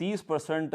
30%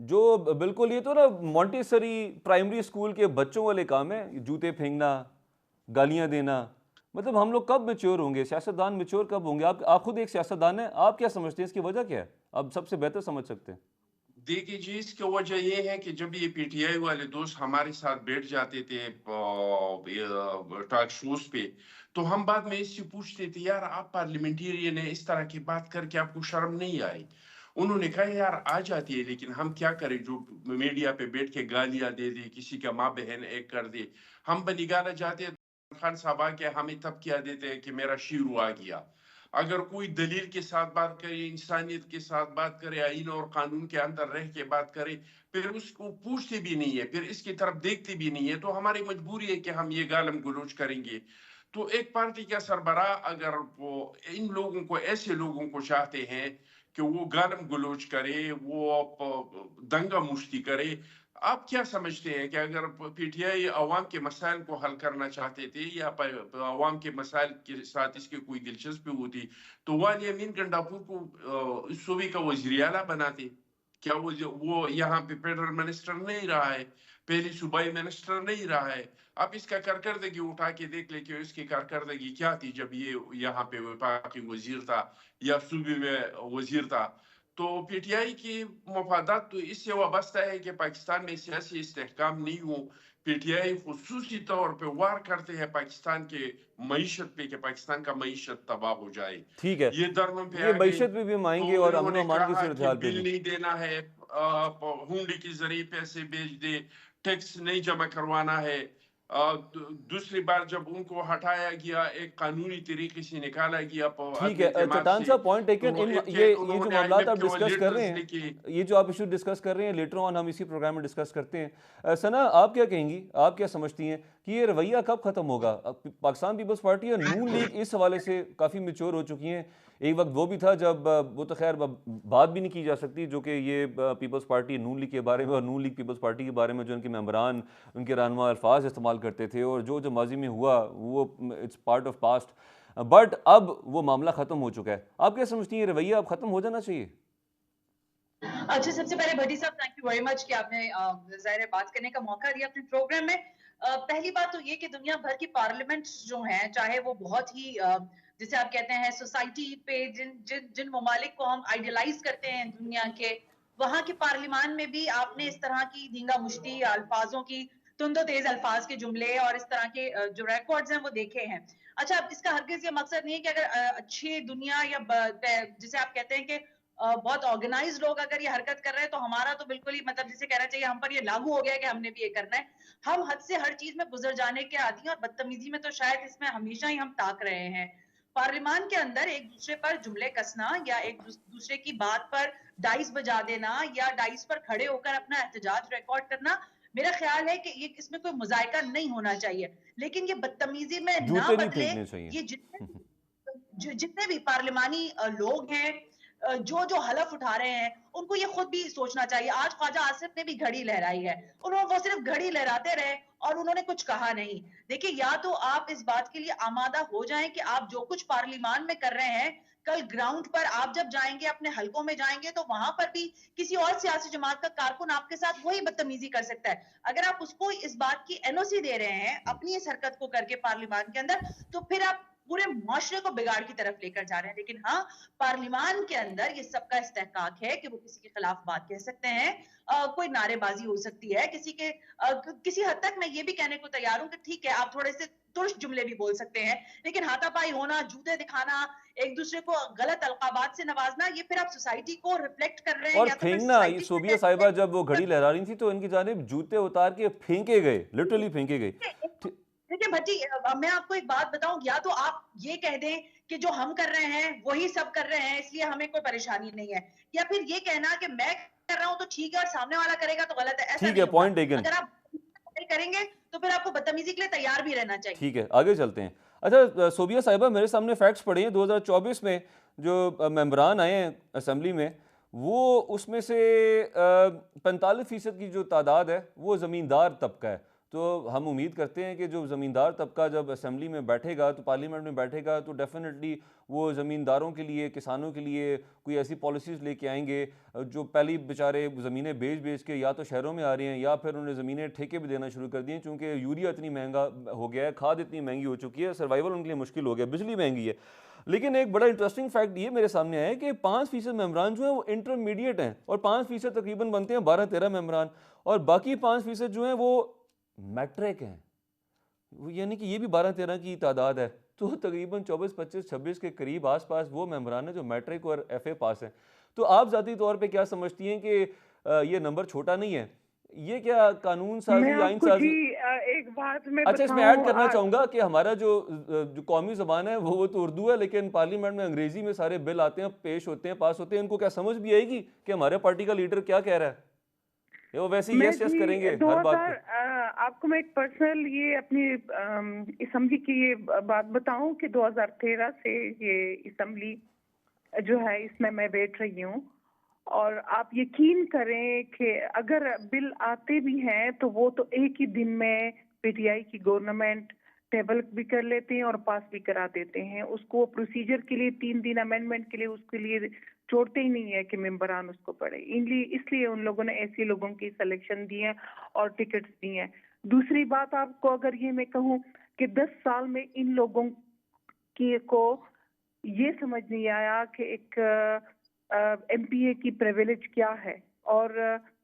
جو بالکل یہ تو نا مونٹیسری پرائمری اسکول کے بچوں والے کام ہیں، جوتے پھینکنا، گالیاں دینا. مطلب ہم لوگ کب میچور ہوں گے، سیاستدان میچور کب ہوں گے؟ آپ خود ایک سیاستدان ہیں، آپ کیا سمجھتے ہیں اس کی وجہ کیا ہے؟ آپ سب سے بہتر سمجھ سکتے ہیں. دیکھیے جی، اس کی وجہ یہ ہے کہ جب یہ پی ٹی آئی والے دوست ہمارے ساتھ بیٹھ جاتے تھے ٹاک شوز پہ، تو ہم بعد میں اس سے پوچھتے تھے یار آپ پارلیمنٹیرین ہیں، اس طرح کی بات کر کے آپ کو شرم نہیں آئی؟ انہوں نے کہا یار آ جاتی ہے، لیکن ہم کیا کریں، جو میڈیا پہ بیٹھ کے گالیاں دے دے، کسی کا ماں بہن ایک کر دے. ہم بنگانا جاتے ہیں خان صاحب آ کے ہمیں تب کیا دیتے ہیں کہ میرا شیرو آ گیا. اگر کوئی دلیل کے ساتھ بات کرے، انسانیت کے ساتھ بات کرے، آئین اور قانون کے اندر رہ کے بات کرے، پھر اس کو پوچھتے بھی نہیں ہے، پھر اس کی طرف دیکھتے بھی نہیں ہے، تو ہماری مجبوری ہے کہ ہم یہ گالم گلوچ کریں گے. تو ایک پارٹی کا سربراہ اگر وہ ان لوگوں کو، ایسے لوگوں کو چاہتے ہیں کہ وہ گالم گلوچ کرے، وہ دنگا مشتی کرے، آپ کیا سمجھتے ہیں کہ اگر پی ٹی آئی عوام کے مسائل کو حل کرنا چاہتے تھے یا عوام کے مسائل کے ساتھ اس کی کوئی دلچسپی ہوتی، تو والی امین گنڈاپور کو اس صوبے کا وزیر اعلیٰ بناتے؟ کیا وہ یہاں پہ فیڈرل منسٹر نہیں رہا ہے، پہلی صوبائی منسٹر نہیں رہا ہے؟ آپ اس کا کارکردگی اٹھا کے دیکھ لیں کہ اس کی کارکردگی کیا تھی جب یہ یہاں پہ وفاقی وزیر تھا یا صوبے میں وزیر تھا. تو پی ٹی آئی کی مفادات تو اس سے وابستہ ہے کہ پاکستان میں سیاسی استحکام نہیں ہو. پی ٹی آئی خصوصی طور پہ وار کرتے ہیں پاکستان کے معیشت پہ کہ پاکستان کا معیشت تباہ ہو جائے. ٹھیک ہے، یہ دھرموں پہ یہ آ گئے معیشت پہ بھی ہم آئیں گے تو اور انہوں امن و نے امان کی کہا کہ صورتحال پہ بل بھی. نہیں دینا ہے، ہونڈی کے ذریعے پیسے بھیج دے، ٹیکس نہیں جمع کروانا ہے. دوسری بار جب ان کو ہٹایا گیا، ایک قانونی طریقے سے نکالا گیا ٹھیک عدم ہے اعتماد چٹان سے، صاحب پوائنٹ ٹیکن. تو ایک چیک یہ انہوں جو نے آئی ایم معاملات ایف آپ کے ڈسکس کر رہے لیٹرز ہیں، لکھے. یہ جو آپ ایشو ڈسکس کر رہے ہیں لیٹر آن ہم اسی پروگرام میں ڈسکس کرتے ہیں. ثنا آپ کیا کہیں گی، آپ کیا سمجھتی ہیں کہ یہ رویہ کب ختم ہوگا؟ پاکستان پیپلز پارٹی اور نون لیگ اس حوالے سے کافی میچور ہو چکی ہیں. ایک وقت وہ بھی تھا جب وہ تو خیر بات بھی نہیں کی جا سکتی، جو کہ یہ پیپلز پارٹی نون لیگ کے بارے میں اور نون لیگ پیپلز پارٹی کے بارے میں جو ان کے ممبران، ان کے رہنما الفاظ استعمال کرتے تھے، اور جو ماضی میں ہوا وہ it's part of past. But اب وہ معاملہ ختم ہو چکا ہے. آپ کیا سمجھتی ہیں یہ رویہ اب ختم ہو جانا چاہیے؟ اچھا، سب سے پہلے بھٹی صاحب تھینک یو ویری مچ کہ آپ نے ظاہر ہے بات کرنے کا موقع دیا اپنے پروگرام میں. پہلی بات تو یہ کہ دنیا بھر کی پارلیمنٹ جو ہیں، چاہے وہ بہت ہی جسے آپ کہتے ہیں سوسائٹی پہ جن ممالک کو ہم آئیڈیلائز کرتے ہیں دنیا کے، وہاں کے پارلیمان میں بھی آپ نے اس طرح کی دھینگا مشتی الفاظوں کی، تند و تیز الفاظ کے جملے اور اس طرح کے جو ریکارڈز ہیں وہ دیکھے ہیں. اچھا، اب اس کا ہرگز یہ مقصد نہیں ہے کہ اگر اچھی دنیا یا جسے آپ کہتے ہیں کہ بہت آرگنائز لوگ اگر یہ حرکت کر رہے ہیں تو ہمارا تو بالکل ہی مطلب جسے کہنا چاہیے ہم پر یہ لاگو ہو گیا ہے کہ ہم نے بھی یہ کرنا ہے. ہم حد سے ہر چیز میں گزر جانے کے عادی ہیں، اور بدتمیزی میں تو شاید اس میں ہمیشہ ہی ہم تاک رہے ہیں. پارلیمان کے اندر ایک دوسرے پر جملے کسنا یا ایک دوسرے کی بات پر ڈائس بجا دینا یا ڈائس پر کھڑے ہو کر اپنا احتجاج ریکارڈ کرنا، میرا خیال ہے کہ یہ اس میں کوئی مذائقہ نہیں ہونا چاہیے. لیکن یہ بدتمیزی میں نہ جوتے نہیں بدلے. پھینکنے چاہیے. یہ جتنے بھی پارلیمانی لوگ ہیں جو حلف اٹھا رہے ہیں، ان کو یہ خود بھی سوچنا چاہیے. آج خواجہ آصف نے بھی گھڑی لہرائی ہے، وہ صرف گھڑی لہراتے رہے اور انہوں نے کچھ کہا نہیں. دیکھیں، یا تو آپ اس بات کے لیے آمادہ ہو جائیں کہ آپ جو کچھ پارلیمان میں کر رہے ہیں، کل گراؤنڈ پر آپ جب جائیں گے، اپنے حلقوں میں جائیں گے، تو وہاں پر بھی کسی اور سیاسی جماعت کا کارکن آپ کے ساتھ وہی بدتمیزی کر سکتا ہے. اگر آپ اس کو اس بات کی این او سی دے رہے ہیں اپنی اس حرکت کو کر کے پارلیمان کے اندر، تو پھر آپ پورے معاشرے کو بگاڑ کی طرف لے کر جا رہے ہیں. لیکن ہاں، پارلیمان کے اندر یہ سب کا استحقاق ہے کہ وہ کسی کے خلاف بات کہہ سکتے ہیں، کوئی نعرے بازی ہو سکتی ہے، کسی حد تک میں یہ بھی کہنے کو تیار ہوں کہ ٹھیک ہے آپ تھوڑے سے ترش جملے بھی بول سکتے ہیں، لیکن ہاتھا پائی ہونا، جوتے دکھانا، ایک دوسرے کو غلط القابات سے نوازنا، یہ پھر آپ سوسائٹی کو ریفلیکٹ کر رہے ہیں اور یا تو پھر پھینکنا، یہ سوسائٹی صوبیہ صاحبہ جب وہ گھڑی لہرا رہی تھی تو ان کی جانب جوتے اتار کے پھینکے گئے، لٹرلی پھینکے گئے. دیکھیں بھٹی، میں آپ کو ایک بات بتاؤں، یا تو آپ یہ کہہ دیں کہ جو ہم کر رہے ہیں وہی سب کر رہے ہیں اس لیے ہمیں کوئی پریشانی نہیں ہے، یا پھر یہ کہنا کہ میں کر رہا ہوں تو ٹھیک ہے اور سامنے والا کرے گا تو غلط ہے. ایسا ٹھیک ہے، نہیں ہوگا. Point taken. اگر آپ کریں گے تو پھر آپ کو بدتمیزی کے لیے تیار بھی رہنا چاہیے. ٹھیک ہے، آگے چلتے ہیں. اچھا صوبیہ صاحبہ، میرے سامنے فیکٹس پڑے ہیں. 2024 میں جو ممبران آئے ہیں اسمبلی میں، وہ اس میں سے 45% کی جو تعداد ہے وہ زمیندار طبقہ ہے. تو ہم امید کرتے ہیں کہ جو زمیندار طبقہ جب اسمبلی میں بیٹھے گا تو پارلیمنٹ میں بیٹھے گا تو ڈیفینیٹلی وہ زمینداروں کے لیے کسانوں کے لیے کوئی ایسی پالیسیز لے کے آئیں گے جو پہلی بیچارے زمینیں بیچ کے یا تو شہروں میں آ رہے ہیں یا پھر انہیں زمینیں ٹھیکے بھی دینا شروع کر دی ہیں، چونکہ یوریا اتنی مہنگا ہو گیا ہے، کھاد اتنی مہنگی ہو چکی ہے، سروائیول ان کے لیے مشکل ہو گیا، بجلی مہنگی ہے۔ لیکن ایک بڑا انٹرسٹنگ فیکٹ یہ میرے سامنے آیا ہے کہ 5% ممبران جو ہیں وہ انٹرمیڈیٹ ہیں اور 5% تقریباً بنتے ہیں 12-13 ممبران، اور باقی 5% جو ہیں وہ میٹرک ہیں، یعنی کہ یہ بھی 12-13 کی تعداد ہے، تو تقریباً 24-25-26 کے قریب آس پاس وہ ممبران ہیں جو میٹرک اور ایف اے پاس ہیں۔ تو آپ ذاتی طور پہ کیا سمجھتی ہیں کہ یہ نمبر چھوٹا نہیں ہے؟ یہ کیا قانون میں سازی، آپ آئین کو سازی؟ ایک بات میں اچھا، اس میں ایڈ بتاؤں، کرنا چاہوں گا کہ ہمارا جو قومی زبان ہے وہ تو اردو ہے، لیکن پارلیمنٹ میں انگریزی میں سارے بل آتے ہیں، پیش ہوتے ہیں، پاس ہوتے ہیں، ان کو کیا سمجھ بھی آئے گی کہ ہمارے پارٹی کا لیڈر کیا کہہ رہا ہے؟ یا وہ ویسے میں یس یس کریں گے دو ہر بات ہزار پہ؟ آپ کو میں ایک پرسنل یہ اپنی اسمبلی کی یہ بات بتاؤں کہ 2013 سے یہ اسمبلی جو ہے اس میں بیٹھ رہی ہوں، اور آپ یقین کریں کہ اگر بل آتے بھی ہیں تو وہ تو ایک ہی دن میں پی ٹی آئی کی گورنمنٹ ٹیبل بھی کر لیتے ہیں اور پاس بھی کرا دیتے ہیں، اس کو پروسیجر کے لیے 3 دن امینڈمنٹ کے لیے اس کے لیے چھوڑتے ہی نہیں ہے کہ ممبران اس کو پڑھے، اس لیے ان لوگوں نے ایسے لوگوں کی سلیکشن دی ہے اور ٹکٹس دی ہیں۔ دوسری بات آپ کو اگر یہ میں کہوں کہ 10 سال میں ان لوگوں کو یہ سمجھ نہیں آیا کہ ایک ایم پی اے کی پریویلیج کیا ہے، اور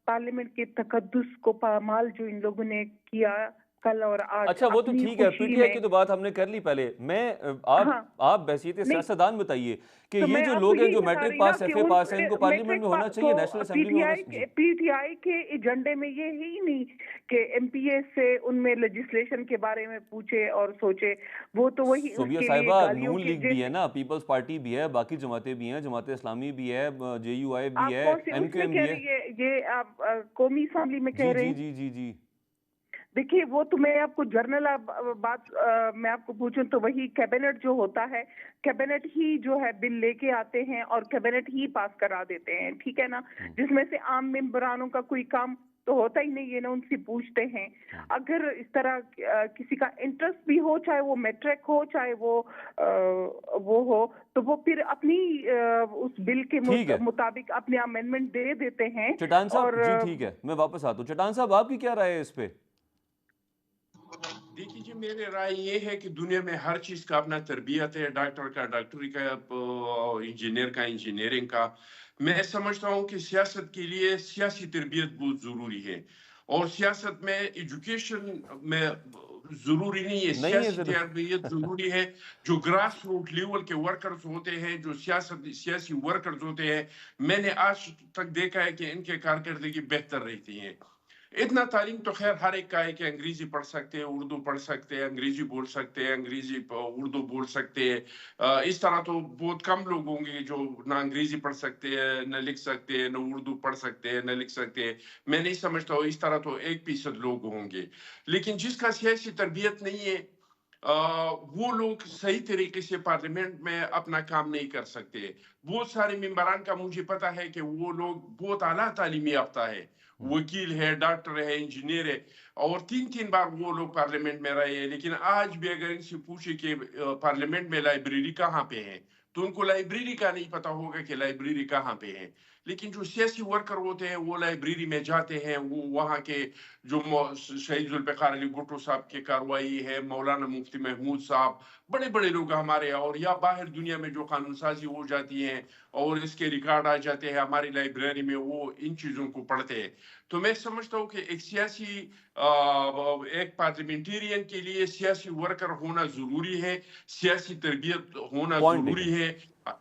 پارلیمنٹ کے تقدس کو پامال جو ان لوگوں نے کیا کل اور آج اچھا وہ تو اپنی ٹھیک ہے، پی خوشی ٹی آئی میں۔ کی تو بات ہم نے کر لی پہلے، میں ہاں آپ بحیثیت نہیں، سیاستدان بتائیے کہ تو یہ میں جو آپ کو لوگ ہیں یہی جو بتا میٹرک رہی نا پاس کہ ایف اے پاس ہیں ان کو پارلیمنٹ میں ہونا چاہیے، نیشنل اسمبلی میں ہونا چاہیے۔ پی ٹی آئی کے ایجنڈے میں یہ ہی نہیں کہ ایم پی اے سے ان میں لیجسلیشن کے بارے میں پوچھے اور سوچے، وہ تو وہی اس صوبیہ کے لیے صاحبہ، گالیوں نون کی لیگ بھی ہے نا، پیپلز پارٹی بھی ہے، باقی جماعتیں بھی ہیں، جماعت اسلامی بھی ہے، جے یو آئی بھی آپ ہے، کون سی ایم اس کیو میں ایم کہہ بھی ہے۔ رہی ہے، یہ آپ قومی اسمبلی میں کہہ جی رہے جی ہیں؟ جی جی جی دیکھیے وہ تو میں آپ کو جرنل بات میں آپ کو پوچھوں تو وہی کیبنٹ جو ہوتا ہے، کیبنٹ ہی جو ہے بل لے کے آتے ہیں اور کیبنٹ ہی پاس کرا دیتے ہیں، ٹھیک ہے نا، جس میں سے عام ممبرانوں کا کوئی کام تو ہوتا ہی نہیں ہے نا، ان سے پوچھتے ہیں۔ اگر اس طرح کسی کا انٹرسٹ بھی ہو، چاہے وہ میٹرک ہو چاہے وہ ہو، تو وہ پھر اپنی اس بل کے ٹھیک ہے مطابق اپنے امینڈمنٹ دے دیتے ہیں۔ چٹان اور صاحب، جی ٹھیک ہے، میں واپس آتا ہوں۔ چٹان صاحب آپ کی کیا رائے ہے اس پہ؟ دیکھیے جی، میرے رائے یہ ہے کہ دنیا میں ہر چیز کا اپنا تربیت ہے، ڈاکٹر کا ڈاکٹری کا، انجینئر کا انجینئرنگ کا۔ میں سمجھتا ہوں کہ سیاست کے لیے سیاسی تربیت بہت ضروری ہے، اور سیاست میں ایجوکیشن میں ضروری نہیں ہے، نہیں ہے سیاسی ضرور۔ تربیت ضروری ہے۔ جو گراس روٹ لیول کے ورکرز ہوتے ہیں، جو سیاسی ورکرز ہوتے ہیں، میں نے آج تک دیکھا ہے کہ ان کے کارکردگی بہتر رہتی ہے۔ اتنا تعلیم تو خیر ہر ایک کا ہے کہ انگریزی پڑھ سکتے ہیں، اردو پڑھ سکتے ہیں، انگریزی بول سکتے ہیں، اردو بول سکتے ہیں۔ اس طرح تو بہت کم لوگ ہوں گے جو نہ انگریزی پڑھ سکتے ہیں، نہ لکھ سکتے ہیں، نہ اردو پڑھ سکتے ہیں، نہ لکھ سکتے ہیں۔ میں نہیں سمجھتا ہوں اس طرح تو 1% لوگ ہوں گے، لیکن جس کا سیاسی تربیت نہیں ہے وہ لوگ صحیح طریقے سے پارلیمنٹ میں اپنا کام نہیں کر سکتے۔ بہت سارے ممبران کا مجھے پتا ہے کہ وہ لوگ بہت اعلیٰ تعلیمی یافتہ ہے، وکیل ہے، ڈاکٹر ہے، انجینئر ہے، اور 3 بار وہ لوگ پارلیمنٹ میں رہے ہیں، لیکن آج بھی اگر ان سے پوچھے کہ پارلیمنٹ میں لائبریری کہاں پہ ہے تو ان کو لائبریری کا نہیں پتا ہوگا کہ لائبریری کہاں پہ ہے۔ لیکن جو سیاسی ورکر ہوتے ہیں وہ لائبریری میں جاتے ہیں، وہ وہاں کے جو شہید ذوالفقار علی بھٹو صاحب کی کارروائی ہے، مولانا مفتی محمود صاحب، بڑے بڑے لوگ ہمارے، اور یا باہر دنیا میں جو قانون سازی ہو جاتی ہیں اور اس کے ریکارڈ آ جاتے ہیں ہماری لائبریری میں، وہ ان چیزوں کو پڑھتے ہیں۔ تو میں سمجھتا ہوں کہ ایک پارلیمنٹیرین کے لیے سیاسی ورکر ہونا ضروری ہے، سیاسی تربیت ہونا پوائنٹ ضروری ٹیکن۔ ہے۔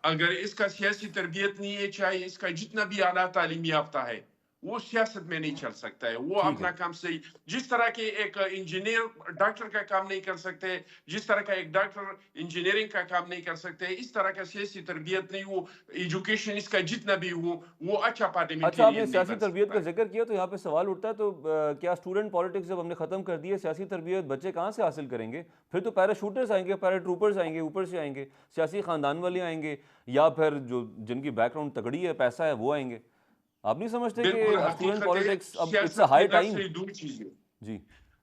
اگر اس کا سیاسی تربیت نہیں ہے، چاہے اس کا جتنا بھی اعلیٰ تعلیم یافتہ ہے، وہ سیاست میں نہیں چل سکتا ہے۔ وہ ٹھیک ہے، اپنا کام صحیح، جس طرح کے ایک انجینئر ڈاکٹر کا کام نہیں کر سکتے، جس طرح کا ایک ڈاکٹر انجینئرنگ کا کام نہیں کر سکتے، اس طرح کا سیاسی تربیت نہیں ہو، ایجوکیشن اس کا جتنا بھی ہو، وہ اچھا اچھا آپ نے پارلیمنٹیرین نہیں سیاسی بن تربیت کا سکتا ہے۔ ذکر کیا تو یہاں پہ سوال اٹھتا ہے، تو کیا اسٹوڈنٹ پالیٹکس جب ہم نے ختم کر دی ہے، سیاسی تربیت بچے کہاں سے حاصل کریں گے؟ پھر تو پیراشوٹرز آئیں گے، پیراٹروپرز آئیں گے، اوپر سے آئیں گے، سیاسی خاندان والے آئیں گے، یا پھر جو جن کی بیک گراؤنڈ تگڑی ہے، پیسہ ہے، وہ آئیں گے۔ آپ نہیں سمجھتے کہ بالکل اسٹوڈنٹ حقیقت ہے، پالیٹکس اب اٹس اے سیاست ہائی کی در ٹائم؟ سے دو چیزیں، جی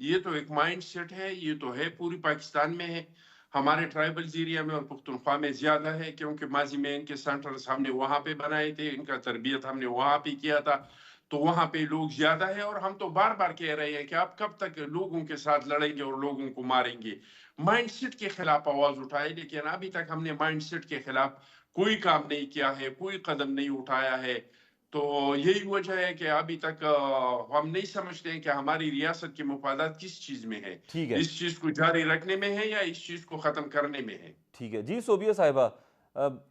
یہ تو ایک مائنڈ سیٹ ہے, یہ تو ہے پوری پاکستان میں ہے, ہمارے ٹرائبل ایریا میں اور پختونخوا میں زیادہ ہے, کیونکہ ماضی میں ان کے سینٹرز ہم نے وہاں پہ بنائے تھے, ان کا تربیت ہم نے وہاں پہ کیا تھا, تو وہاں پہ لوگ زیادہ ہے. اور ہم تو بار بار کہہ رہے ہیں کہ آپ کب تک لوگوں کے ساتھ لڑیں گے اور لوگوں کو ماریں گے. مائنڈ سیٹ کے خلاف آواز اٹھائے, لیکن ابھی تک ہم نے مائنڈ سیٹ کے خلاف کوئی کام نہیں کیا ہے, کوئی قدم نہیں اٹھایا ہے. تو یہی وجہ ہے کہ ابھی تک ہم نہیں سمجھتے ہیں کہ ہماری ریاست کے مفادات کس چیز میں ہے, ٹھیک ہے اس چیز کو جاری رکھنے میں ہے یا اس چیز کو ختم کرنے میں ہے. ٹھیک ہے. جی صوبیہ صاحبہ,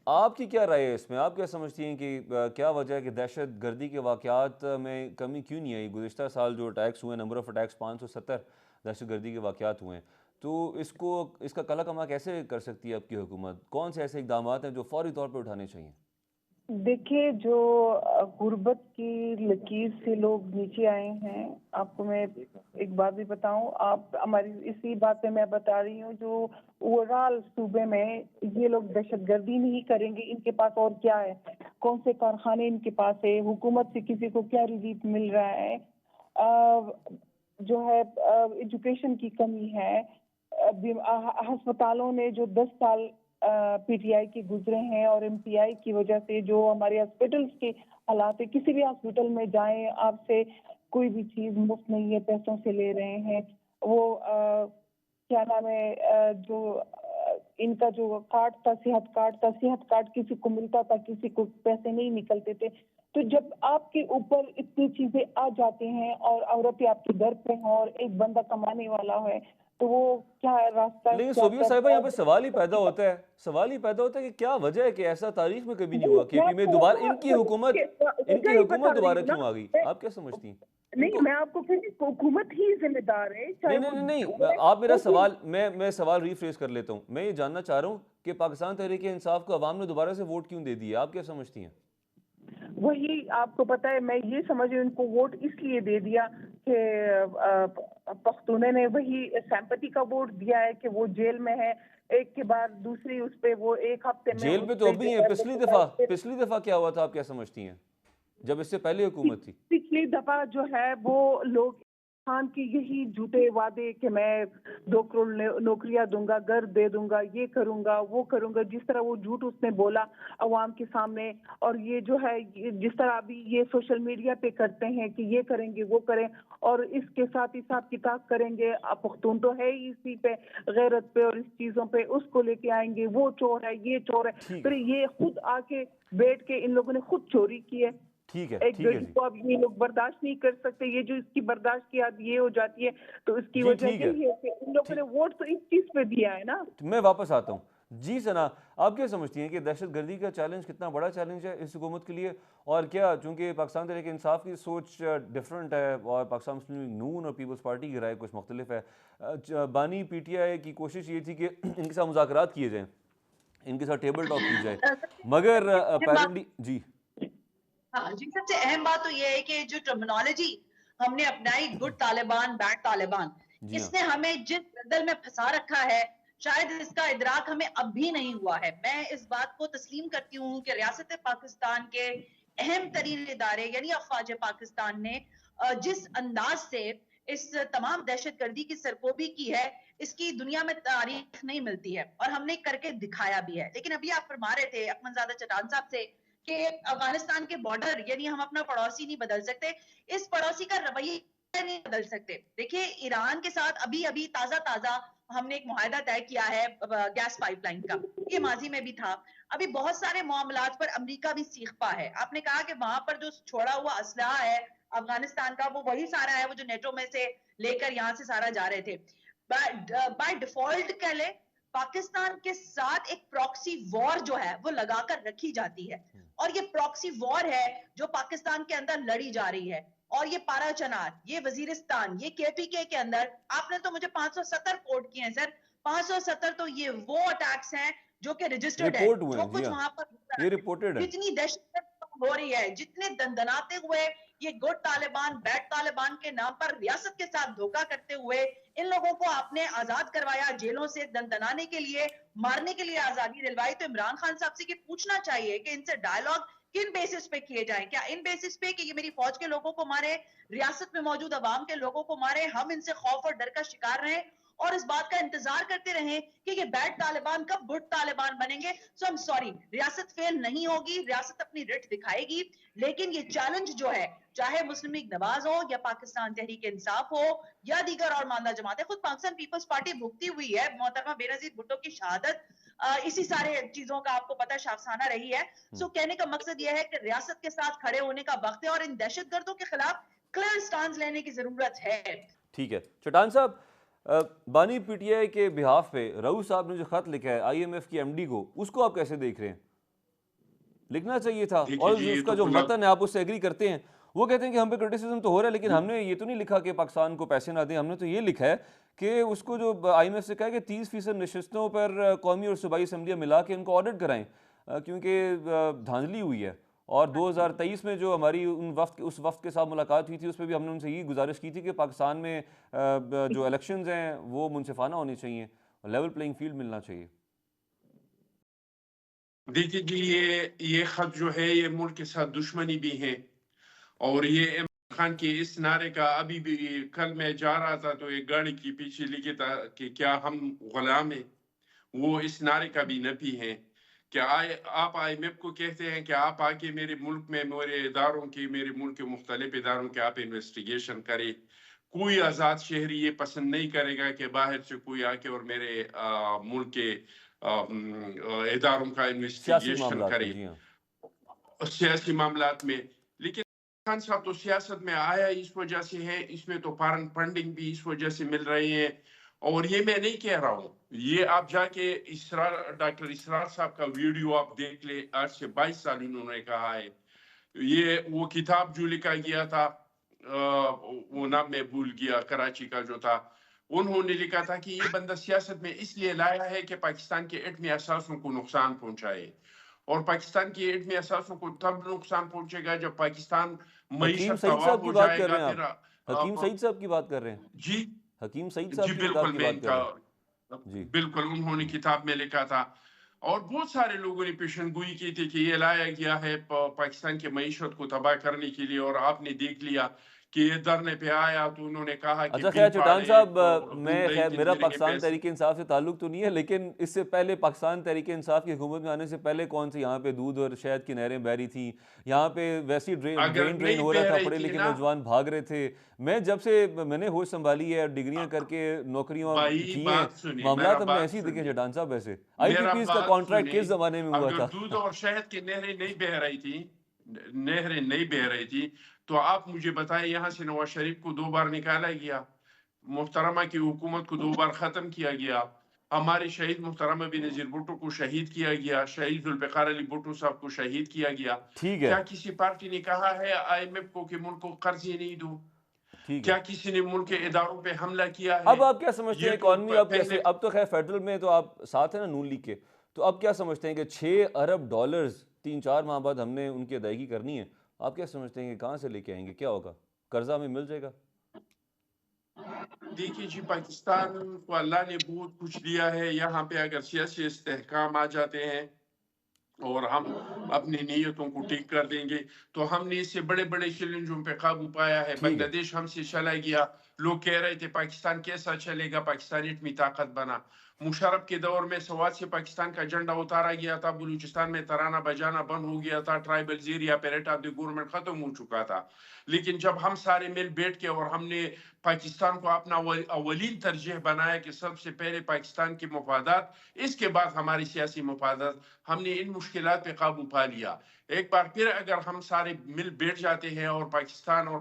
آپ کی کیا رائے ہے اس میں؟ آپ کیا سمجھتی ہیں کہ کیا وجہ ہے کہ دہشت گردی کے واقعات میں کمی کیوں نہیں آئی؟ گزشتہ سال جو اٹیکس ہوئے, نمبر آف اٹیکس 570 دہشت گردی کے واقعات ہوئے ہیں, تو اس کا کلا کما کیسے کر سکتی ہے آپ کی حکومت؟ کون سے ایسے اقدامات ہیں جو فوری طور پہ اٹھانے چاہیے؟ دیکھیے جو غربت کی لکیر سے لوگ نیچے آئے ہیں, آپ کو میں ایک بات بھی بتاؤں, آپ ہماری اسی بات پہ میں بتا رہی ہوں, جو اوورال صوبے میں یہ لوگ دہشت گردی نہیں کریں گے, ان کے پاس اور کیا ہے؟ کون سے کارخانے ان کے پاس ہے؟ حکومت سے کسی کو کیا ریلیف مل رہا ہے؟ جو ہے ایجوکیشن کی کمی ہے, ہسپتالوں نے جو 10 سال پی ٹی آئی کے گزرے ہیں اور ایم پی آئی کی وجہ سے جو ہمارے ہاسپٹلس کے حالات ہے, کسی بھی ہاسپٹل میں جائیں آپ سے کوئی بھی چیز مفت نہیں ہے, پیسوں سے لے رہے ہیں. وہ کیا نام ہے, جو ان کا جو کارڈ تھا, صحت کارڈ کسی کو ملتا تھا, کسی کو پیسے نہیں نکلتے تھے. تو جب آپ کے اوپر اتنی چیزیں آ جاتی ہیں اور عورتیں آپ کے گھر پہ ہوں اور ایک بندہ کمانے والا ہے, تو وہ کیا راستہ لیکن کیا صوبیہ صاحبہ یہاں پہ سوال ہی پیدا ہوتا ہے کہ کیا وجہ ہے کہ ایسا تاریخ میں کبھی نہیں ہوا کے پی میں دوبارہ ان کی حکومت دوبارہ کیوں آ گئی؟ آپ کیا سمجھتی ہیں؟ نہیں, میں آپ کو حکومت ہی ذمہ دار ہے, چاہے وہ نہیں, آپ میرا سوال میں سوال ریفریز کر لیتا ہوں. میں یہ جاننا چاہ رہا ہوں کہ پاکستان تحریک انصاف کو عوام نے دوبارہ سے ووٹ کیوں دے دیا؟ آپ کیا سمجھتی ہیں؟ وہی آپ کو پتا ہے, میں یہ سمجھ ان کو ووٹ اس لیے دے دیا کہ پختونے نے وہی سیمپتی کا ووٹ دیا ہے کہ وہ جیل میں ہے, ایک کے بعد دوسری اس پہ وہ ایک ہفتے میں جیل پہ تو ابھی ہیں. پچھلی دفعہ کیا ہوا تھا, آپ کیا سمجھتی ہیں, جب اس سے پہلے حکومت تھی؟ پچھلی دفعہ جو ہے وہ لوگ خان کی یہی جھوٹے وعدے کہ میں 2 کروڑ نوکریاں دوں گا, گھر دے دوں گا, یہ کروں گا, وہ کروں گا, جس طرح وہ جھوٹ اس نے بولا عوام کے سامنے, اور یہ جو ہے جس طرح ابھی یہ سوشل میڈیا پہ کرتے ہیں کہ یہ کریں گے, وہ کریں, اور اس کے ساتھ حساب کتاب کریں گے. پختون تو ہے ہی اسی پہ, غیرت پہ اور اس چیزوں پہ, اس کو لے کے آئیں گے, وہ چور ہے, یہ چور ہے. پھر یہ خود آ کے بیٹھ کے ان لوگوں نے خود چوری کی ہے. ٹھیک ہے, ایک گھڑی کو اب یہ لوگ برداشت نہیں کر سکتے, یہ جو اس کی برداشت کی حد یہ ہو جاتی ہے, تو اس کی وجہ یہی ہے کہ ان لوگوں نے ووٹ تو اس چیز پہ دیا ہے نا. میں واپس آتا ہوں. جی ثنا, آپ کیا سمجھتی ہیں کہ دہشت گردی کا چیلنج کتنا بڑا چیلنج ہے اس حکومت کے لیے؟ اور کیا چونکہ پاکستان تحریک انصاف کی سوچ ڈیفرنٹ ہے اور پاکستان مسلم لیگ نون اور پیپلز پارٹی کی رائے کچھ مختلف ہے, بانی پی ٹی آئی کی کوشش یہ تھی کہ ان کے ساتھ مذاکرات کیے جائیں, ان کے ساتھ ٹیبل ٹاک کی جائے, مگر اپیرنٹلی جی ہاں جی, سب سے اہم بات تو یہ ہے کہ جو ٹرمینالوجی ہم نے اپنائی گڈ طالبان بیڈ طالبان, اس نے ہمیں جس دلدل میں پھنسا رکھا ہے, شاید اس کا ادراک ہمیں اب بھی نہیں ہوا ہے. میں اس بات کو تسلیم کرتی ہوں کہ ریاست پاکستان کے اہم ترین ادارے یعنی افواج پاکستان نے جس انداز سے اس تمام دہشت گردی کی سرکوبی کی ہے, اس کی دنیا میں تاریخ نہیں ملتی ہے, اور ہم نے کر کے دکھایا بھی ہے. لیکن ابھی آپ فرما رہے تھے اکمل زادہ چٹان صاحب سے کہ افغانستان کے بارڈر یعنی ہم اپنا پڑوسی نہیں بدل سکتے, اس پڑوسی کا رویہ نہیں بدل سکتے. دیکھیے ایران کے ساتھ ابھی تازہ ہم نے ایک معاہدہ طے کیا ہے گیس پائپ لائن کا, یہ ماضی میں بھی تھا. ابھی بہت سارے معاملات پر امریکہ بھی سیخ پا ہے. آپ نے کہا کہ وہاں پر جو چھوڑا ہوا اسلحہ ہے افغانستان کا, وہ وہی سارا ہے وہ جو نیٹو میں سے لے کر یہاں سے سارا جا رہے تھے. بائی ڈیفالٹ کہہ لے, پاکستان کے ساتھ ایک پراکسی وار جو ہے وہ لگا کر رکھی جاتی ہے, اور یہ پراکسی وار ہے جو پاکستان کے اندر لڑی جا رہی ہے. اور یہ پارا چنار, یہ وزیرستان, یہ کے پی کے اندر آپ نے تو مجھے 570 کوٹ کیے ہیں سر. 570 تو یہ وہ اٹیکس ہیں جو کہ رجسٹرڈ ہے, رپورٹ ہوئے جو ہیں. جی کچھ ہاں, وہاں پر یہ رپورٹڈ ہے. جتنی دہشت ہو رہی ہے, جتنے دندناتے ہوئے یہ گڈ طالبان بیڈ طالبان کے نام پر ریاست کے ساتھ دھوکہ کرتے ہوئے ان لوگوں کو آپ نے آزاد کروایا, جیلوں سے دندنانے کے لیے, مارنے کے لیے آزادی دلوائی. تو عمران خان صاحب سے کہ پوچھنا چاہیے کہ ان سے ڈائیلاگ کن بیسس پہ کیے جائیں؟ کیا ان بیسس پہ کہ یہ میری فوج کے لوگوں کو مارے، ریاست میں موجود عوام کے لوگوں کو مارے، ہم ان سے خوف اور ڈر کا شکار رہیں اور اس بات کا انتظار کرتے رہیں کہ یہ بیڈ طالبان کب گڈ طالبان بنیں گے؟ سو I'm sorry، ریاست فیل نہیں ہوگی، ریاست اپنی رٹ دکھائے گی، لیکن یہ چیلنج جو ہے، چاہے مسلم لیگ نواز ہو یا پاکستان تحریک انصاف ہو یا دیگر اور ماندہ جماعتیں، خود پاکستان پیپلز پارٹی بھگتی ہوئی ہے محترمہ بینظیر بھٹو کی شہادت، اسی سارے چیزوں کا آپ کو پتہ شافسانہ رہی ہے. سو کہنے کا مقصد یہ ہے کہ ریاست کے ساتھ کھڑے ہونے کا وقت ہے اور ان دہشت گردوں کے خلاف کلیئر سٹانس لینے کی ضرورت ہے. ٹھیک ہے چٹان صاحب، بانی پی ٹی آئی کے بہاف پہ رؤوف صاحب نے جو خط لکھا ہے آئی ایم ایف کی ایم ڈی کو، اس کو آپ کیسے دیکھ رہے ہیں؟ لکھنا چاہیے تھا. دیکھیے اور جی، اس یہ کا تو جو کھلا متن ہے آپ اس سے ایگری کرتے ہیں، وہ کہتے ہیں کہ ہم پہ کرٹیسزم تو ہو رہا ہے لیکن ہم نے یہ تو نہیں لکھا کہ پاکستان کو پیسے نہ دیں، ہم نے تو یہ لکھا ہے کہ اس کو جو آئی ایم ایف سے کہا ہے کہ 30% نشستوں پر قومی اور صوبائی اسمبلیاں ملا کے ان کو آڈٹ کرائیں، کیونکہ دھاندلی ہوئی ہے. اور 2023 میں جو ہماری اس وفد کے ساتھ ملاقات ہوئی تھی، اس پہ بھی ہم نے ان سے یہ گزارش کی تھی کہ پاکستان میں جو الیکشنز ہیں وہ منصفانہ ہونی چاہیے، لیول پلینگ فیلڈ ملنا چاہیے. دیکھیے جی، یہ خط جو ہے یہ ملک کے ساتھ دشمنی بھی ہے، اور یہ عمران خان کے اس نعرے کا ابھی بھی، کل میں جا رہا تھا تو ایک گاڑی کے پیچھے لکھا تھا کہ کیا ہم غلام ہیں، وہ اس نعرے کا بھی نفی ہے. کہ آپ آئی ایم ایف کو کہتے ہیں کہ آپ آ کے میرے ملک میں میرے اداروں کی، میرے ملک کے مختلف اداروں کے آپ انویسٹیگیشن کریں. کوئی آزاد شہری یہ پسند نہیں کرے گا کہ باہر سے کوئی آ کے اور میرے ملک کے اداروں کا سیاسی انویسٹیگیشن معاملات میں، کرے جی ہاں. سیاسی معاملات میں. لیکن خان صاحب تو سیاست میں آیا اس وجہ سے ہے، اس میں تو فارن فنڈنگ بھی اس وجہ سے مل رہی ہے. اور یہ میں نہیں کہہ رہا ہوں، یہ آپ جا کے ڈاکٹر اسرار صاحب کا ویڈیو آپ دیکھ لیں، آج سے 22 سال انہوں نے کہا ہے. یہ وہ کتاب جو لکھا گیا تھا، وہ نام میں بھول گیا، کراچی کا جو تھا، انہوں نے لکھا تھا کہ یہ بندہ سیاست میں اس لیے لایا ہے کہ پاکستان کے ایٹمی اثاثوں کو نقصان پہنچائے. اور پاکستان کی ایٹمی اثاثوں کو تب نقصان پہنچے گا جب پاکستان حکیم معیشت سعید تباہ صاحب کی ہو بات جائے کر رہے گا. ہیں پھر آپ؟ حکیم سعید صاحب کی بات کر رہے ہیں؟ جی حکیم سعید جی صاحب کی کتاب بالکل، کی میں بات کر رہے ہیں؟ جی بالکل انہوں نے کتاب میں لکھا تھا. اور بہت سارے لوگوں نے پیشن گوئی کی تھی کہ یہ لایا گیا ہے پاکستان کی معیشت کو تباہ کرنے کے لیے، اور آپ نے دیکھ لیا کہ یہ دھرنے پہ آیا تو انہوں نے کہا کہ اچھا خیر بل چٹان پاڑے صاحب، تو میں دن خیر دن میرا ملیں گے پاکستان پیسے. تحریک انصاف سے تعلق تو نہیں ہے، لیکن اس سے پہلے پاکستان تحریک انصاف کی حکومت میں آنے سے پہلے کون سی یہاں پہ دودھ اور شہد کی نہریں بہ رہی تھیں، یہاں پہ ویسی اگر ڈرین نہیں ہو رہا بہ تھا، رہی پڑھے تھی لکھے نا نوجوان بھاگ رہے تھے. جب سے میں نے ہوش سنبھالی ہے، ڈگریاں کر کے نوکریاں بھائی کی ہیں، بات سنیے، میرا معاملات ہم نے بات ایسے ہی دیکھے سنیے، چٹان صاحب. ایسے آئی پی میرا پیز کا بات کانٹریکٹ سنیں. کس زمانے میں ہوا اگر تھا؟ دودھ اور شہد کی نہریں نہیں بہ رہی تھی، نہریں نہیں بہ رہی تھی، تو آپ مجھے بتائیں یہاں سے نواز شریف کو 2 بار نکالا گیا، محترمہ کی حکومت کو 2 بار ختم کیا گیا، ہمارے شہید محترمہ بینظیر بھٹو کو شہید کیا گیا، شہید ذوالفقار علی بھٹو صاحب کو شہید کیا گیا. ٹھیک ہے کیا کسی پارٹی نے کہا ہے آئی ایم ایف کو کہ ملک کو قرض ہی نہیں دو؟ ٹھیک ہے. کیا کسی نے ملک کے اداروں پہ حملہ کیا اب ہے؟ آپ کیا سمجھتے ہیں یہ تو اکانومی اب پہلے کیسے، اب تو خیر فیڈرل میں تو آپ ساتھ ہیں نا نون لیگ کے، تو اب کیا سمجھتے ہیں کہ 6 ارب ڈالرز 3-4 ماہ بعد ہم نے ان کی ادائیگی کرنی ہے، آپ کیا سمجھتے ہیں کہ کہاں سے لے کے آئیں گے، کیا ہوگا، قرضہ ہمیں مل جائے گا؟ دیکھیے جی، پاکستان کو اللہ نے بہت کچھ دیا ہے. یہاں پہ اگر سیاسی استحکام آ جاتے ہیں اور ہم اپنی نیتوں کو ٹھیک کر دیں گے تو ہم نے اس سے بڑے بڑے چیلنجوں پہ قابو پایا ہے. ٹھیک بنگلہ ہے. دیش ہم سے چلا گیا، لوگ کہہ رہے تھے پاکستان کیسا چلے گا، پاکستان اتنی طاقت بنا. مشرف کے دور میں سوات سے پاکستان کا جھنڈا اتارا گیا تھا، بلوچستان میں ترانہ بجانا بند ہو گیا تھا، ٹرائبل ایریا پہ ریٹ آف دی گورنمنٹ ختم ہو چکا تھا. لیکن جب ہم سارے مل بیٹھ کے اور ہم نے پاکستان کو اپنا اولین ترجیح بنایا کہ سب سے پہلے پاکستان کے مفادات، اس کے بعد ہماری سیاسی مفادات، ہم نے ان مشکلات پہ قابو پا لیا. ایک بار پھر اگر ہم سارے مل بیٹھ جاتے ہیں اور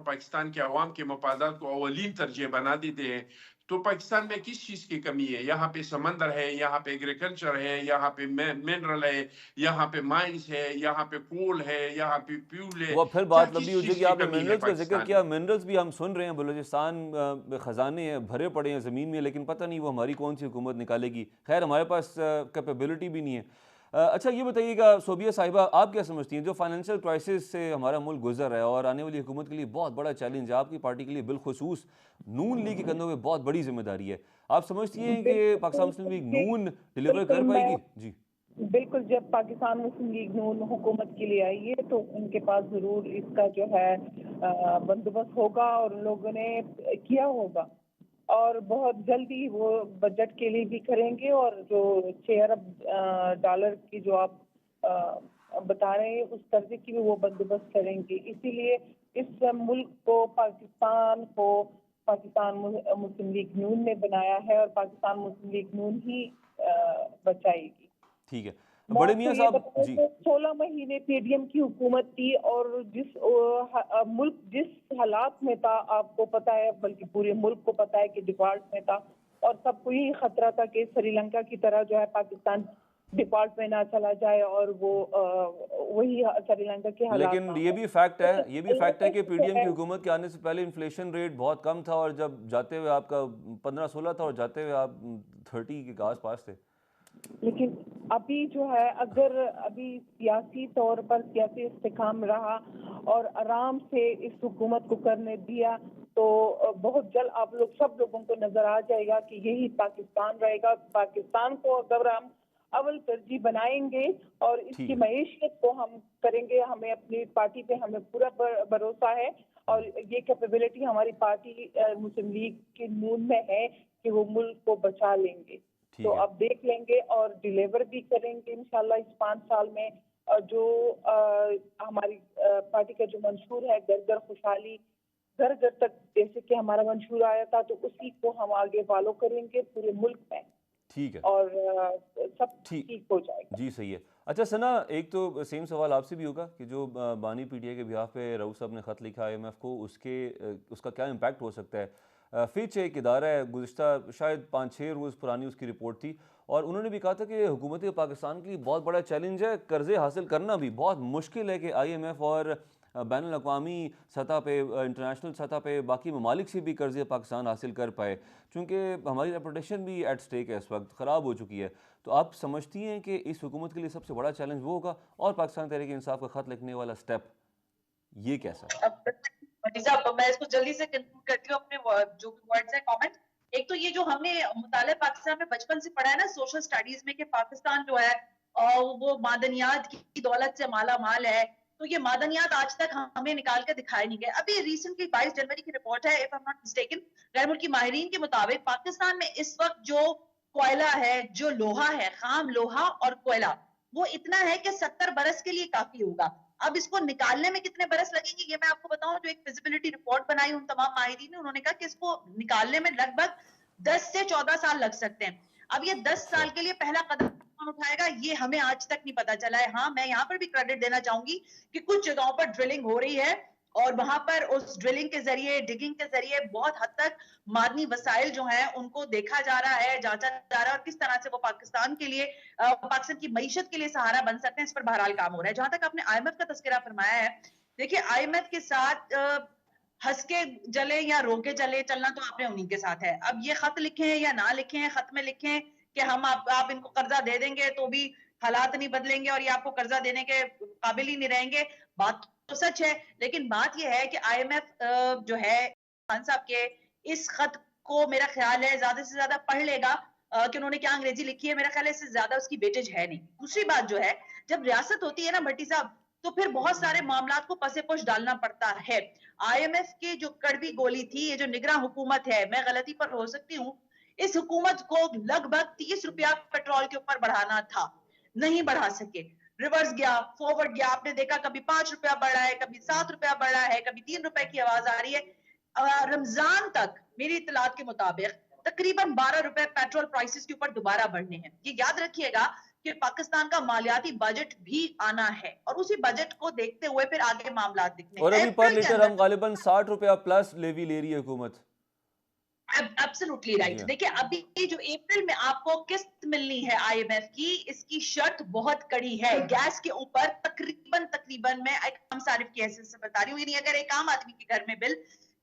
پاکستان کے عوام کے مفادات کو اولین ترجیح بنا دیتے ہیں تو پاکستان میں کس چیز کی کمی ہے؟ یہاں پہ سمندر ہے، یہاں پہ ایگریکلچر ہے، یہاں پہ منرل ہے، یہاں پہ مائنز ہے، یہاں پہ کول ہے، یہاں پہ پیول ہے. وہ پھر کیا بات لمبی کس ہو جائے چیز گی. کی آپ نے کمی ہے منرلز کا ذکر پاکستان کیا، میں؟ منرلز بھی ہم سن رہے ہیں بلوچستان میں خزانے ہیں بھرے پڑے ہیں زمین میں، لیکن پتہ نہیں وہ ہماری کون سی حکومت نکالے گی. خیر ہمارے پاس کیپیبلٹی بھی نہیں ہے. اچھا یہ بتائیے گا صوبیہ صاحبہ، آپ کیا سمجھتی ہیں جو فائنینشیل کرائسس سے ہمارا ملک گزر رہا ہے اور آنے والی حکومت کے لیے بہت بڑا چیلنج ہے، آپ کی پارٹی کے لیے بالخصوص نون لیگ کے کندھوں پہ بہت بڑی ذمہ داری ہے، آپ سمجھتی ہیں کہ پاکستان مسلم لیگ نون ڈیلیور بالکل کر پائے میں گی؟ جی بالکل جب پاکستان مسلم لیگ نون حکومت کے لیے آئی ہے تو ان کے پاس ضرور اس کا جو ہے بندوبست ہوگا اور ان لوگوں نے کیا ہوگا اور بہت جلدی وہ بجٹ کے لیے بھی کریں گے اور جو 6 ارب ڈالر کی جو آپ بتا رہے ہیں اس قرضے کی بھی وہ بندوبست کریں گے. اسی لیے اس ملک کو پاکستان مسلم لیگ نون نے بنایا ہے اور پاکستان مسلم لیگ نون ہی بچائے گی. ٹھیک ہے میں بڑے آپ کو میاں یہ صاحب بتاؤں جی کہ 16 مہینے پی ڈی ایم کی حکومت تھی اور ملک جس حالات میں تھا آپ کو پتا ہے بلکہ پورے ملک کو پتا ہے کہ ڈیفالٹ میں تھا اور سب کو یہی خطرہ تھا کہ سری لنکا کی طرح جو ہے پاکستان ڈیفالٹ میں نہ چلا جائے اور وہ وہی سری لنکا کے حالات لیکن نہ یہ ہوں. بھی فیکٹ ہے کہ پی ڈی ایم ہے کی حکومت کے آنے سے پہلے انفلیشن ریٹ بہت کم تھا اور جب جاتے ہوئے آپ کا 15-16 تھا اور جاتے ہوئے آپ 30 کے آس پاس تھے. لیکن ابھی جو ہے اگر ابھی سیاسی طور پر سیاسی استحکام رہا اور آرام سے اس حکومت کو کرنے دیا تو بہت جلد آپ لوگ سب لوگوں کو نظر آ جائے گا کہ یہی پاکستان رہے گا. پاکستان کو اگر ہم اول ترجیح بنائیں گے اور اس ٹھیک کی ہے معیشت کو ہم کریں گے, ہمیں اپنی پارٹی پہ ہمیں پورا بھروسہ ہے اور یہ کیپیبلٹی ہماری پارٹی مسلم لیگ کے نون میں ہے کہ وہ ملک کو بچا لیں گے. ٹھیک تو ہے اب دیکھ لیں گے اور ڈیلیور بھی کریں گے انشاءاللہ اس 5 سال میں. جو ہماری پارٹی کا جو منشور ہے گھر گھر خوشحالی, گھر گھر تک جیسے کہ ہمارا منشور آیا تھا تو اسی کو ہم آگے فالو کریں گے پورے ملک میں ٹھیک ہے اور سب ٹھیک ٹھیک ہو جائے گا. جی صحیح ہے. اچھا ثنا ایک تو سیم سوال آپ سے بھی ہوگا کہ جو بانی پی ٹی آئی کے بہاف پہ رؤوف صاحب نے خط لکھا آئی ایم ایف کو اس کا کیا امپیکٹ ہو سکتا ہے. فچ ایک ادارہ ہے, گزشتہ شاید 5-6 روز پرانی اس کی رپورٹ تھی اور انہوں نے بھی کہا تھا کہ حکومت پاکستان کے لیے بہت بڑا چیلنج ہے, قرضے حاصل کرنا بھی بہت مشکل ہے کہ آئی ایم ایف اور بین الاقوامی سطح پہ انٹرنیشنل سطح پہ باقی ممالک سے بھی قرضے پاکستان حاصل کر پائے, چونکہ ہماری ریپوٹیشن بھی ایٹ سٹیک ہے, اس وقت خراب ہو چکی ہے. تو آپ سمجھتی ہیں کہ اس حکومت کے لیے سب سے بڑا چیلنج وہ ہوگا اور پاکستان تحریک انصاف کا خط لکھنے والا سٹیپ یہ کیسا ہے؟ میں اس کو جلدی سے کنکلوڈ کرتی ہوں اپنے جو بھی ورڈز ہیں کامنٹ. ایک تو یہ جو ہم نے مطالعہ پاکستان میں بچپن سے پڑھا ہے نا سوشل سٹڈیز میں کہ پاکستان جو ہے وہ معدنیات کی دولت سے مالا مال ہے, تو یہ معدنیات آج تک ہمیں نکال کے دکھائے نہیں گئے. ابھی ریسنٹلی 22 جنوری کی رپورٹ ہے if I'm not mistaken, غیر ملکی ماہرین کے مطابق پاکستان میں اس وقت جو کوئلہ ہے, جو لوہا ہے, خام لوہا اور کوئلہ, وہ اتنا ہے کہ 70 برس کے لیے کافی ہوگا. اب اس کو نکالنے میں کتنے برس لگیں گے یہ میں آپ کو بتاؤں. جو ایک فیزیبلٹی رپورٹ بنائی ان تمام ماہرین نے, انہوں نے کہا کہ اس کو نکالنے میں لگ بھگ 10 سے 14 سال لگ سکتے ہیں. اب یہ 10 اچھا سال کے لیے پہلا قدم کون اٹھائے گا یہ ہمیں آج تک نہیں پتا چلا ہے. ہاں میں یہاں پر بھی کریڈٹ دینا چاہوں گی کہ کچھ جگہوں پر ڈرلنگ ہو رہی ہے اور وہاں پر اس ڈرلنگ کے ذریعے ڈگنگ کے ذریعے بہت حد تک معدنی وسائل جو ہیں ان کو دیکھا جا رہا ہے, جانچا جا رہا ہے اور کس طرح سے وہ پاکستان کے لیے پاکستان کی معیشت کے لیے سہارا بن سکتے ہیں, اس پر بہرحال کام ہو رہا ہے. جہاں تک آپ نے آئی ایم ایف کا تذکرہ فرمایا ہے, دیکھیے آئی ایم ایف کے ساتھ ہنس کے جلے یا رو کے چلے چلنا تو آپ نے انہی کے ساتھ ہے. اب یہ خط لکھیں یا نہ لکھیں, خط میں لکھیں کہ ہم آپ ان کو قرضہ دے دیں گے تو بھی حالات نہیں بدلیں گے اور یہ آپ کو قرضہ دینے کے قابل ہی نہیں رہیں گے, بات تو سچ ہے. لیکن بات یہ ہے کہ آئی ایم ایف جو ہے خان صاحب کے اس خط کو میرا خیال ہے زیادہ سے زیادہ پڑھ لے گا کہ انہوں نے کیا انگریزی لکھی ہے, میرا خیال ہے اس سے زیادہ اس کی ویٹیج ہے نہیں. دوسری بات جو ہے جب ریاست ہوتی ہے نا بھٹی صاحب تو پھر بہت سارے معاملات کو پس پوش ڈالنا پڑتا ہے. آئی ایم ایف کی جو کڑوی گولی تھی, یہ جو نگراں حکومت ہے, میں غلطی پر ہو سکتی ہوں, اس حکومت کو لگ بھگ 30 روپیہ پیٹرول کے اوپر بڑھانا تھا, نہیں بڑھا سکے, ریورس گیا, فارورڈ گیا. آپ نے دیکھا کبھی 5 روپیہ بڑھ رہا ہے, کبھی 7 روپیہ بڑھ رہا ہے, کبھی 3 روپے کی آواز آ رہی ہے. رمضان تک میری اطلاعات کے مطابق تقریباً 12 روپے پیٹرول پرائسز کے اوپر دوبارہ بڑھنے ہیں. یہ یاد رکھیے گا کہ پاکستان کا مالیاتی بجٹ بھی آنا ہے اور اسی بجٹ کو دیکھتے ہوئے پھر آگے معاملات دکھنے. اور ابھی پر اپریل کے لیٹر اندر ہم غالباً 60 روپیہ پلس لیوی لے رہی ہے حکومت. Absolutely right. جی ہاں دیکھیں ابھی جو اپریل میں آپ کو قسط ملنی ہے آئی ایم ایف کی, اس کی شرط بہت کڑی ہے. گیس کے اوپر تقریباً میں ایک عام صارف کی حیثیت سے بتا رہی ہوں, یعنی اگر ایک عام آدمی کے گھر میں بل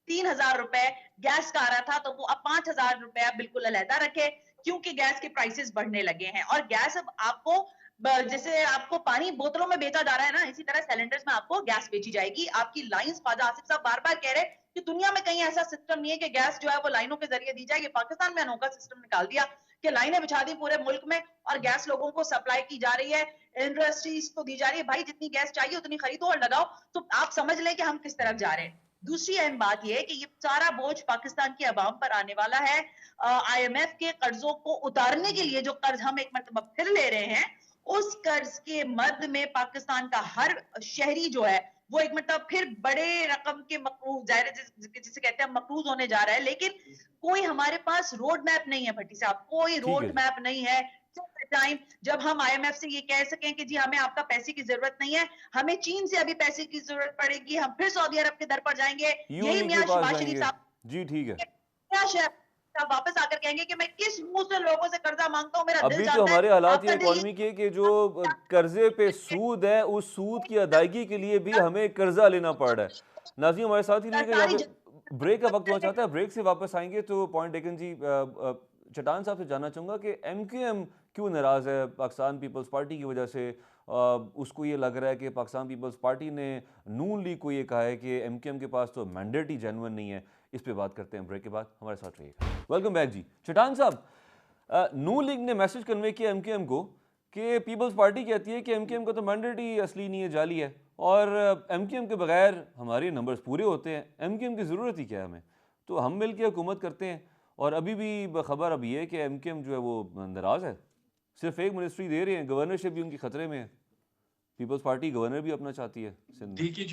3,000 روپے گیس کا آ رہا تھا تو وہ اب 5,000 روپے بالکل علیحدہ رکھے, کیونکہ گیس کے پرائسز بڑھنے لگے ہیں. اور گیس اب آپ کو جیسے آپ کو پانی بوتلوں میں بیچا جا رہا ہے نا, اسی طرح سیلنڈرز میں آپ کو گیس بیچی جائے گی. آپ کی لائنز خواجہ آصف صاحب بار بار کہہ رہے کہ دنیا میں کہیں ایسا سسٹم نہیں ہے کہ گیس جو ہے وہ لائنوں کے ذریعے دی جائے. یہ پاکستان میں انوکھا سسٹم نکال دیا کہ لائنیں بچھا دی پورے ملک میں اور گیس لوگوں کو سپلائی کی جا رہی ہے, انڈسٹریز کو دی جا رہی ہے. بھائی جتنی گیس چاہیے اتنی خریدو اور لگاؤ. تو آپ سمجھ لیں کہ ہم کس طرف جا رہے ہیں. دوسری اہم بات یہ ہے کہ یہ سارا بوجھ پاکستان کی عوام پر آنے والا ہے. آئی ایم ایف کے قرضوں کو اتارنے کے لیے جو قرض ہم ایک مرتبہ پھر لے رہے ہیں, اس قرض کے مد میں پاکستان کا ہر شہری جو ہے وہ ایک مرتبہ پھر بڑے رقم کے مقروض, ظاہر جسے کہتے ہیں مقروض ہونے جا رہا ہے. لیکن کوئی ہمارے پاس روڈ میپ نہیں ہے بھٹی صاحب, کوئی ٹھیک ہے روڈ جی. میپ نہیں ہے. ٹائم جب ہم آئی ایم ایف سے یہ کہہ سکیں کہ جی ہمیں آپ کا پیسے کی ضرورت نہیں ہے, ہمیں چین سے ابھی پیسے کی ضرورت پڑے گی, ہم پھر سعودی عرب کے در پر جائیں گے, یو یہی اے کے میاں پاس شہباز جائیں شریف گے. صاحب جی ٹھیک ہے. میاں شہباز صاحب واپس آ کر کہیں گے کہ میں کس منہ سے لوگوں سے قرضہ مانگتا ہوں, میرا دل ابھی تو جانتا ہمارے ہے. حالات آپ یہ کا دل اکانومی کے کہ جو قرضے پہ سود ہے اس سود کی ادائیگی کے لیے بھی ہمیں قرضہ لینا پڑ رہا ہے. ناظرین ہمارے ساتھ ہی رہیے گا, یہاں پہ بریک کا وقت ہوا چاہتا ہے, بریک سے واپس آئیں گے تو پوائنٹ ٹیکن جی. چٹان صاحب سے جاننا چاہوں گا کہ ایم کیو ایم کیوں ناراض ہے پاکستان پیپلز پارٹی کی وجہ سے. اس کو یہ لگ رہا ہے کہ پاکستان پیپلز پارٹی نے نون لیگ کو یہ کہا ہے کہ ایم کیو ایم کے پاس تو مینڈیٹ ہی جینون نہیں ہے. اس پہ بات کرتے ہیں بریک کے بعد, ہمارے ساتھ رہیے گا. ویلکم بیک جی. چٹان صاحب, نون لیگ نے میسج کنوے کیا ایم کیو ایم کو کہ پیپلز پارٹی کہتی ہے کہ ایم کیو ایم کا تو مینڈیٹ ہی اصلی نہیں ہے, جعلی ہے, اور ایم کیو ایم کے بغیر ہمارے نمبرز پورے ہوتے ہیں, ایم کیو ایم کی ضرورت ہی کیا ہے ہمیں, تو ہم مل کے حکومت کرتے ہیں. اور ابھی بھی خبر اب یہ ہے کہ ایم کیو ایم جو ہے وہ ناراض ہے, صرف ایک منسٹری دے رہے ہیں, گورنرشپ بھی ان کی خطرے میں ہے. پیپلز پارٹی گورنر بھی اپنا چاہتی ہے سندھ میں. دیکھیے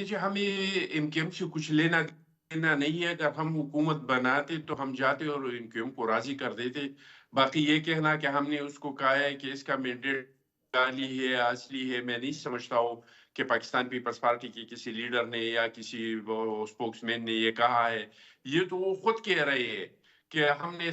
جی ہمیں ایم کیو ایم سے کچھ لینا دینا نہیں ہے. اگر ہم حکومت بناتے تو ہم جاتے اور ایم کیو ایم کو راضی کر دیتے. باقی یہ کہنا کہ ہم نے اس کو کہا ہے کہ اس کا مینڈیٹ جعلی ہے اصلی ہے, میں نہیں سمجھتا ہوں کہ پاکستان پیپلز پارٹی کی کسی لیڈر نے یا کسی اسپوکس مین نے یہ کہا ہے. یہ تو وہ خود کہہ رہے ہیں کہ ہم نے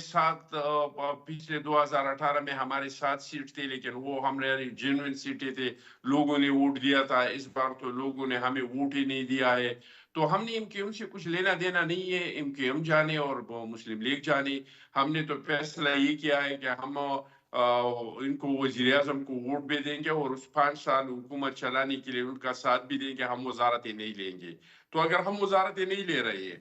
پچھلے 2018 میں ہمارے 7 سیٹ تھے, لیکن وہ ہمارے جینوئن سیٹیں تھے, لوگوں نے ووٹ دیا تھا. اس بار تو لوگوں نے ہمیں ووٹ ہی نہیں دیا ہے. تو ہم نے ایم کیو ایم سے کچھ لینا دینا نہیں ہے. ایم کیو ایم جانے اور مسلم لیگ جانے, ہم نے تو فیصلہ یہ کیا ہے کہ ہم ان کو وزیر اعظم کو ووٹ بھی دیں گے اور اس 5 سال حکومت چلانے کے لیے ان کا ساتھ بھی دیں گے. ہم وزارتیں نہیں لیں گے. تو اگر ہم وزارتیں نہیں لے رہے ہیں,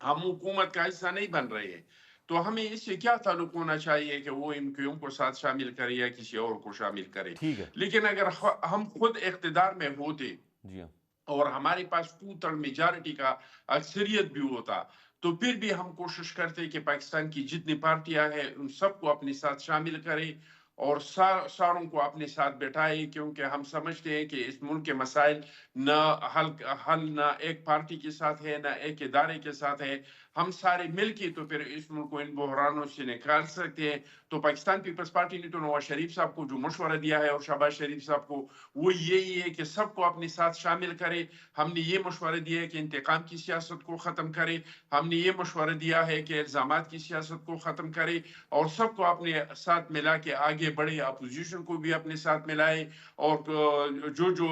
ہم حکومت کا حصہ نہیں بن رہے ہیں, تو ہمیں اس سے کیا تعلق ہونا چاہیے کہ وہ ایم کیو ایم کو ساتھ شامل کرے یا کسی اور کو شامل کرے. ٹھیک ہے. لیکن اگر ہم خود اقتدار میں ہوتے جی ہاں, اور ہمارے پاس 2/3 میجارٹی کا اکثریت بھی ہوتا, تو پھر بھی ہم کوشش کرتے کہ پاکستان کی جتنی پارٹیاں ہیں ان سب کو اپنے ساتھ شامل کرے اور ساروں کو اپنے ساتھ بٹھائے. کیونکہ ہم سمجھتے ہیں کہ اس ملک کے مسائل نہ حل نہ ایک پارٹی کے ساتھ ہے نہ ایک ادارے کے ساتھ ہے. ہم سارے مل کے تو پھر اس ملک کو ان بحرانوں سے نکال سکتے ہیں. تو پاکستان پیپلز پارٹی نے تو نواز شریف صاحب کو جو مشورہ دیا ہے اور شہباز شریف صاحب کو, وہ یہی ہے کہ سب کو اپنے ساتھ شامل کرے. ہم نے یہ مشورہ دیا ہے کہ انتقام کی سیاست کو ختم کرے. ہم نے یہ مشورہ دیا ہے کہ الزامات کی سیاست کو ختم کرے اور سب کو اپنے ساتھ ملا کے آگے بڑھے. اپوزیشن کو بھی اپنے ساتھ ملائے اور جو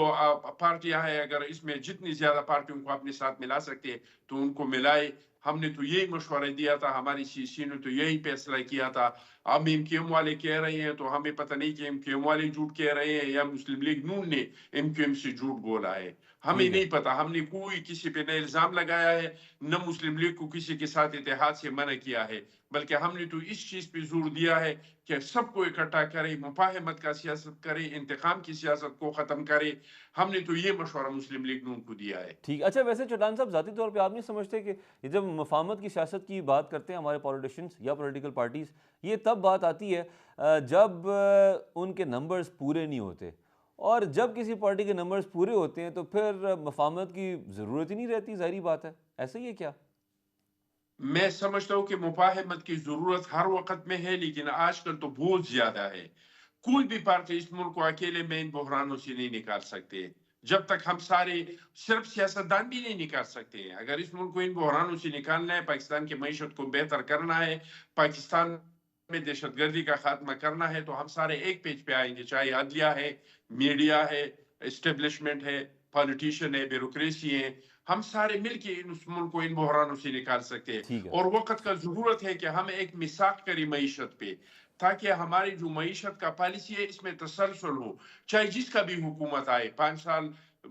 پارٹیاں ہیں, اگر اس میں جتنی زیادہ پارٹیوں کو اپنے ساتھ ملا سکتے ہیں تو ان کو ملائے. ہم نے تو یہی مشورہ دیا تھا, ہماری سی سی نے تو یہی فیصلہ کیا تھا. اب ایم کیو ایم والے کہہ رہے ہیں تو ہمیں پتہ نہیں کہ ایم کیو ایم والے جھوٹ کہہ رہے ہیں یا مسلم لیگ نون نے ایم کیو ایم سے جھوٹ بولا ہے. ہمیں نہیں پتا. ہم نے کوئی کسی پہ نہ الزام لگایا ہے, نہ مسلم لیگ کو کسی کے ساتھ اتحاد سے منع کیا ہے, بلکہ ہم نے تو اس چیز پہ زور دیا ہے کہ سب کو اکٹھا کرے, مفاہمت کا سیاست کرے, انتقام کی سیاست کو ختم کرے. ہم نے تو یہ مشورہ مسلم لیگ نون کو دیا ہے. ٹھیک. اچھا ویسے چٹان صاحب ذاتی طور پہ آپ نہیں سمجھتے کہ یہ جب مفاہمت کی سیاست کی بات کرتے ہیں ہمارے پولیٹیشنز یا پولیٹیکل پارٹیز, یہ تب بات آتی ہے جب ان کے نمبرز پورے نہیں ہوتے, اور جب کسی پارٹی کے نمبرز پورے ہوتے ہیں تو پھر مفاہمت کی ضرورت ہی نہیں رہتی. ظاہری بات ہے, ایسا ہی ہے کیا؟ میں سمجھتا ہوں کہ مفاہمت کی ضرورت ہر وقت میں ہے, لیکن آج کل تو بہت زیادہ ہے. کوئی بھی پارٹی اس ملک کو اکیلے میں ان بحرانوں سے نہیں نکال سکتے. جب تک ہم سارے, صرف سیاستدان بھی نہیں نکال سکتے ہیں. اگر اس ملک کو ان بحرانوں سے نکالنا ہے, پاکستان کی معیشت کو بہتر کرنا ہے, پاکستان میں دہشت گردی کا خاتمہ کرنا ہے, تو ہم سارے ایک پیج پہ آئیں گے. چاہے عدلیہ ہے, میڈیا ہے, اسٹیبلشمنٹ ہے, پالیٹیشین ہے, بیوروکریسی ہے, ہم سارے مل کے اس ملک کو ان بحرانوں سے نکال سکتے ہیں. ٹھیک ہے. اور وقت کا ضرورت ہے کہ ہم ایک میثاق کریں معیشت پہ, تاکہ ہماری جو معیشت کا پالیسی ہے اس میں تسلسل ہو. چاہے جس کا بھی حکومت آئے, 5 سال